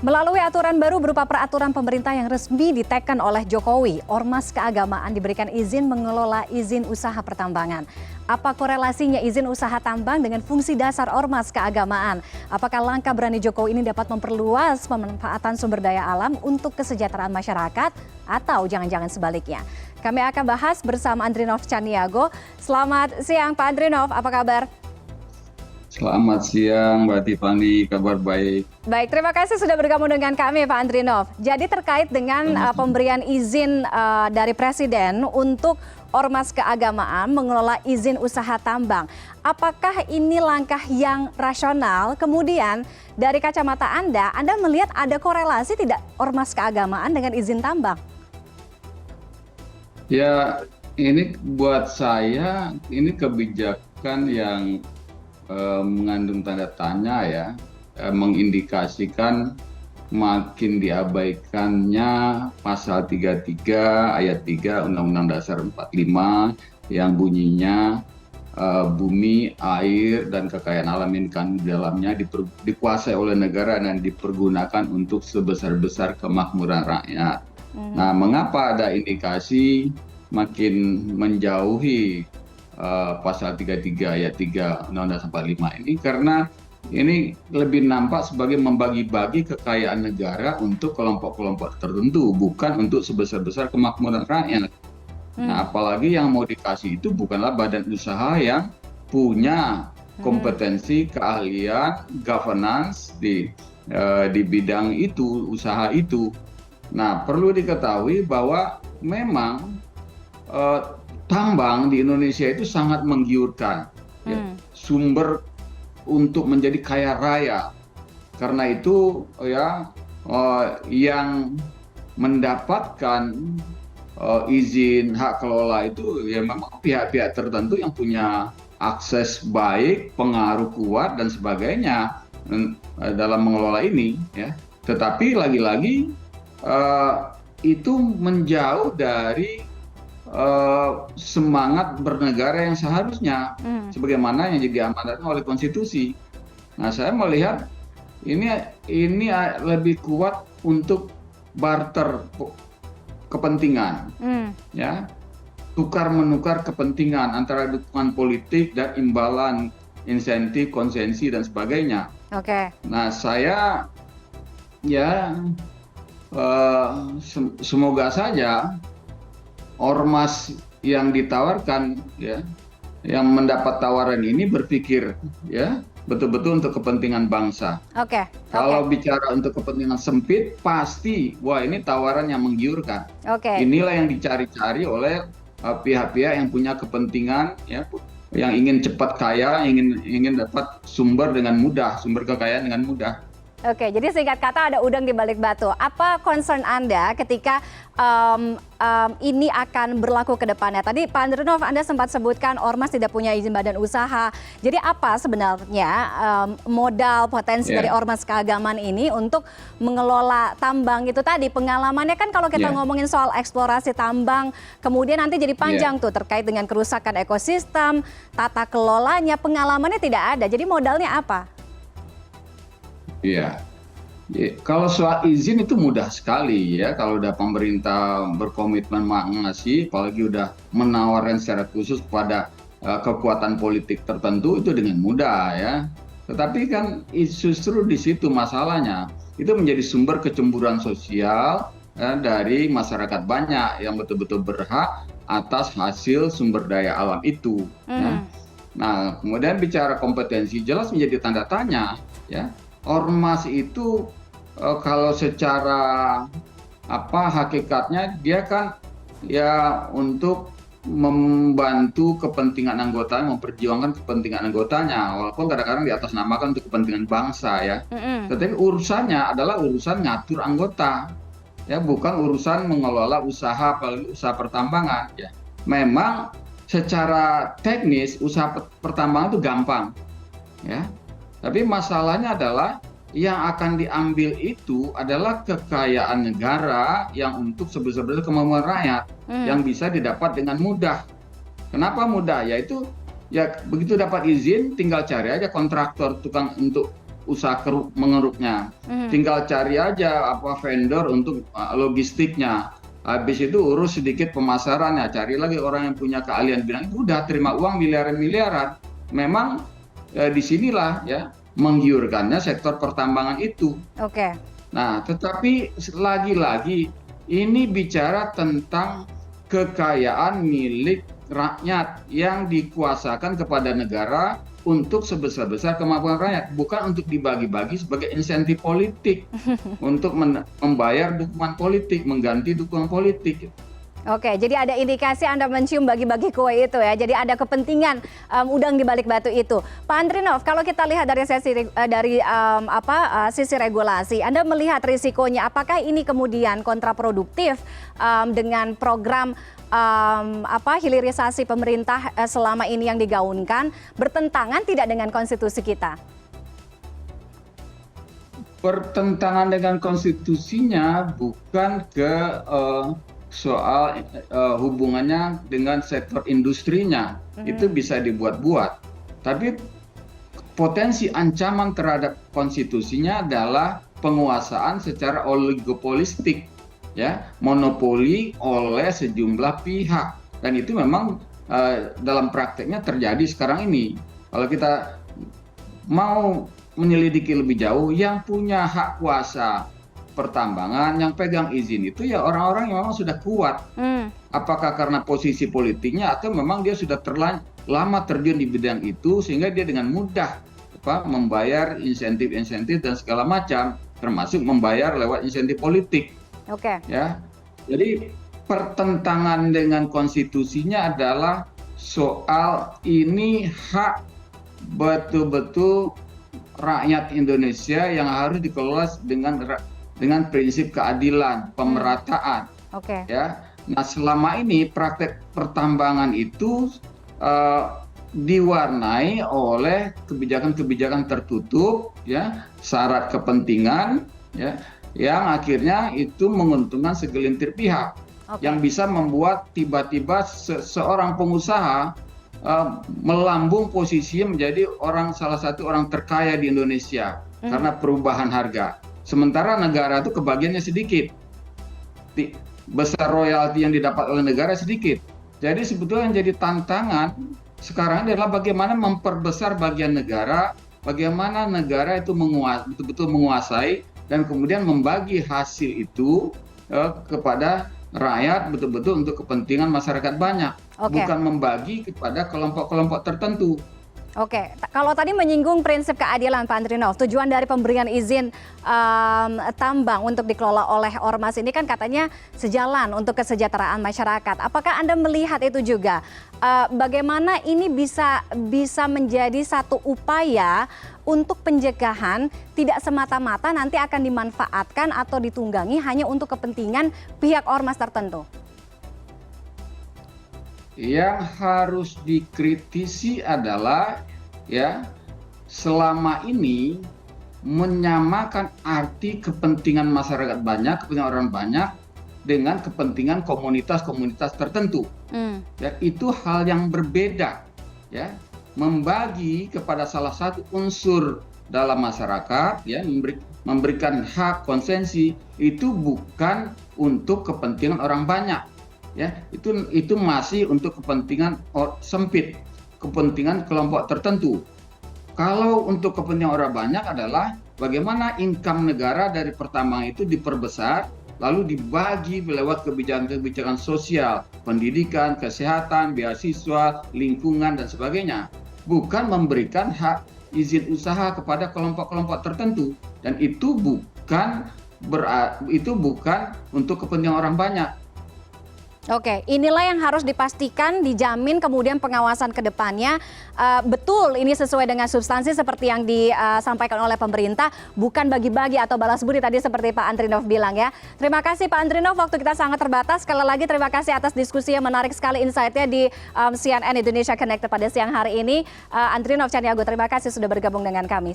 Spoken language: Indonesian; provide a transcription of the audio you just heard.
Melalui aturan baru berupa peraturan pemerintah yang resmi diteken oleh Jokowi, ormas keagamaan diberikan izin mengelola izin usaha pertambangan. Apa korelasinya izin usaha tambang dengan fungsi dasar ormas keagamaan? Apakah langkah berani Jokowi ini dapat memperluas pemanfaatan sumber daya alam untuk kesejahteraan masyarakat atau jangan-jangan sebaliknya? Kami akan bahas bersama Andrinov Caniago. Selamat siang Pak Andrinov, apa kabar? Selamat siang Mbak Tiffany, kabar baik. Baik, terima kasih sudah bergabung dengan kami Pak Andrinov. Jadi terkait dengan pemberian izin dari Presiden untuk ormas keagamaan mengelola izin usaha tambang. Apakah ini langkah yang rasional? Kemudian dari kacamata Anda melihat ada korelasi tidak ormas keagamaan dengan izin tambang? Ya, ini buat saya, ini kebijakan yang mengandung tanda tanya ya, mengindikasikan makin diabaikannya pasal 33 ayat 3 Undang-Undang Dasar 45 yang bunyinya bumi, air, dan kekayaan alam yang dikandung di dalamnya dikuasai oleh negara dan dipergunakan untuk sebesar-besar kemakmuran rakyat. Nah, mengapa ada indikasi makin menjauhi pasal 33 ayat 3 Undang-Undang 45 ini? Karena ini lebih nampak sebagai membagi-bagi kekayaan negara untuk kelompok-kelompok tertentu, bukan untuk sebesar-besar kemakmuran rakyat. Nah, apalagi yang mau dikasih itu bukanlah badan usaha yang punya kompetensi, keahlian, governance di bidang itu, usaha itu. Nah, perlu diketahui bahwa memang tambang di Indonesia itu sangat menggiurkan, ya. Sumber untuk menjadi kaya raya. Karena itu ya yang mendapatkan izin hak kelola itu ya memang pihak-pihak tertentu yang punya akses baik, pengaruh kuat dan sebagainya dalam mengelola ini, ya. Tetapi lagi-lagi itu menjauh dari semangat bernegara yang seharusnya, sebagaimana yang diamanatkan oleh konstitusi. Nah, saya melihat ini lebih kuat untuk barter kepentingan, ya, tukar menukar kepentingan antara dukungan politik dan imbalan insentif, konsensi dan sebagainya. Oke. Nah, saya ya semoga saja ormas yang ditawarkan, ya, yang mendapat tawaran ini berpikir ya betul-betul untuk kepentingan bangsa. Oke. Kalau bicara untuk kepentingan sempit, pasti wah ini tawaran yang menggiurkan. Oke. Inilah yang dicari-cari oleh pihak-pihak yang punya kepentingan, ya, yang ingin cepat kaya, ingin dapat sumber dengan mudah, sumber kekayaan dengan mudah. Oke, jadi singkat kata ada udang di balik batu. Apa concern Anda ketika ini akan berlaku ke depannya? Tadi Pak Andrinov, Anda sempat sebutkan ormas tidak punya izin badan usaha. Jadi apa sebenarnya modal potensi dari ormas keagamaan ini untuk mengelola tambang itu tadi? Pengalamannya kan kalau kita ngomongin soal eksplorasi tambang, kemudian nanti jadi panjang tuh terkait dengan kerusakan ekosistem, tata kelolanya, pengalamannya tidak ada. Jadi modalnya apa? Iya, kalau soal izin itu mudah sekali ya. Kalau udah pemerintah berkomitmen ngasih, apalagi udah menawarkan secara khusus pada kekuatan politik tertentu, itu dengan mudah ya. Tetapi kan justru di situ masalahnya, itu menjadi sumber kecemburuan sosial dari masyarakat banyak yang betul-betul berhak atas hasil sumber daya alam itu. Ya. Nah, kemudian bicara kompetensi jelas menjadi tanda tanya, ya. Ormas itu kalau secara hakikatnya dia kan ya untuk membantu kepentingan anggotanya, memperjuangkan kepentingan anggotanya, walaupun kadang-kadang diatasnamakan untuk kepentingan bangsa ya. Tetapi urusannya adalah urusan ngatur anggota, ya, bukan urusan mengelola usaha pertambangan ya. Memang secara teknis usaha pertambangan itu gampang, ya. Tapi masalahnya adalah yang akan diambil itu adalah kekayaan negara yang untuk sebesar-besar kemampuan rakyat yang bisa didapat dengan mudah. Kenapa mudah? Yaitu ya begitu dapat izin tinggal cari aja kontraktor tukang untuk usaha mengeruknya. Tinggal cari aja apa vendor untuk logistiknya. Habis itu urus sedikit pemasarannya, cari lagi orang yang punya keahlian bilang itu udah terima uang miliaran-miliaran. Memang disinilah ya menggiurkannya sektor pertambangan itu. Oke. Nah, tetapi lagi-lagi ini bicara tentang kekayaan milik rakyat yang dikuasakan kepada negara untuk sebesar-besar kemampuan rakyat, bukan untuk dibagi-bagi sebagai insentif politik untuk membayar dukungan politik, mengganti dukungan politik. Oke, jadi ada indikasi Anda mencium bagi-bagi kue itu ya. Jadi ada kepentingan udang di balik batu itu. Pak Andrinov, kalau kita lihat dari sisi regulasi, Anda melihat risikonya apakah ini kemudian kontraproduktif dengan program hilirisasi pemerintah selama ini yang digaungkan bertentangan tidak dengan konstitusi kita? Bertentangan dengan konstitusinya bukan ke soal hubungannya dengan sektor industrinya, itu bisa dibuat-buat. Tapi potensi ancaman terhadap konstitusinya adalah penguasaan secara oligopolistik, ya, monopoli oleh sejumlah pihak. Dan itu memang dalam prakteknya terjadi sekarang ini. Kalau kita mau menyelidiki lebih jauh, yang punya hak kuasa pertambangan, yang pegang izin itu ya orang-orang yang memang sudah kuat. Apakah karena posisi politiknya atau memang dia sudah lama terjun di bidang itu sehingga dia dengan mudah membayar insentif-insentif dan segala macam, termasuk membayar lewat insentif politik. Oke. Ya, jadi pertentangan dengan konstitusinya adalah soal ini hak betul-betul rakyat Indonesia yang harus dikelola dengan prinsip keadilan, pemerataan. Oke. Ya, nah selama ini praktek pertambangan itu diwarnai oleh kebijakan-kebijakan tertutup, ya, syarat kepentingan, ya, yang akhirnya itu menguntungkan segelintir pihak, yang bisa membuat tiba-tiba seorang pengusaha melambung posisinya menjadi salah satu orang terkaya di Indonesia karena perubahan harga. Sementara negara itu kebagiannya sedikit, besar royalti yang didapat oleh negara sedikit. Jadi sebetulnya yang jadi tantangan sekarang adalah bagaimana memperbesar bagian negara, bagaimana negara itu betul-betul menguasai dan kemudian membagi hasil itu kepada rakyat betul-betul untuk kepentingan masyarakat banyak, bukan membagi kepada kelompok-kelompok tertentu. Oke, kalau tadi menyinggung prinsip keadilan Pak Andrinov, tujuan dari pemberian izin tambang untuk dikelola oleh ormas ini kan katanya sejalan untuk kesejahteraan masyarakat. Apakah Anda melihat itu juga? Bagaimana ini bisa menjadi satu upaya untuk pencegahan tidak semata-mata nanti akan dimanfaatkan atau ditunggangi hanya untuk kepentingan pihak ormas tertentu? Yang harus dikritisi adalah ya selama ini menyamakan arti kepentingan masyarakat banyak, kepentingan orang banyak dengan kepentingan komunitas-komunitas tertentu. Ya, itu hal yang berbeda, ya. Membagi kepada salah satu unsur dalam masyarakat, ya, memberikan hak konsensi itu bukan untuk kepentingan orang banyak. Ya, itu masih untuk kepentingan sempit, kepentingan kelompok tertentu. Kalau untuk kepentingan orang banyak adalah bagaimana income negara dari pertambangan itu diperbesar, lalu dibagi lewat kebijakan-kebijakan sosial, pendidikan, kesehatan, beasiswa, lingkungan dan sebagainya. Bukan memberikan hak izin usaha kepada kelompok-kelompok tertentu, dan itu bukan untuk kepentingan orang banyak. Oke, inilah yang harus dipastikan, dijamin kemudian pengawasan ke depannya betul ini sesuai dengan substansi seperti yang disampaikan oleh pemerintah, bukan bagi-bagi atau balas budi tadi seperti Pak Andrinov bilang ya. Terima kasih Pak Andrinov, waktu kita sangat terbatas. Sekali lagi terima kasih atas diskusi yang menarik sekali insight-nya di CNN Indonesia Connected pada siang hari ini. Andrinov Caniago, terima kasih sudah bergabung dengan kami.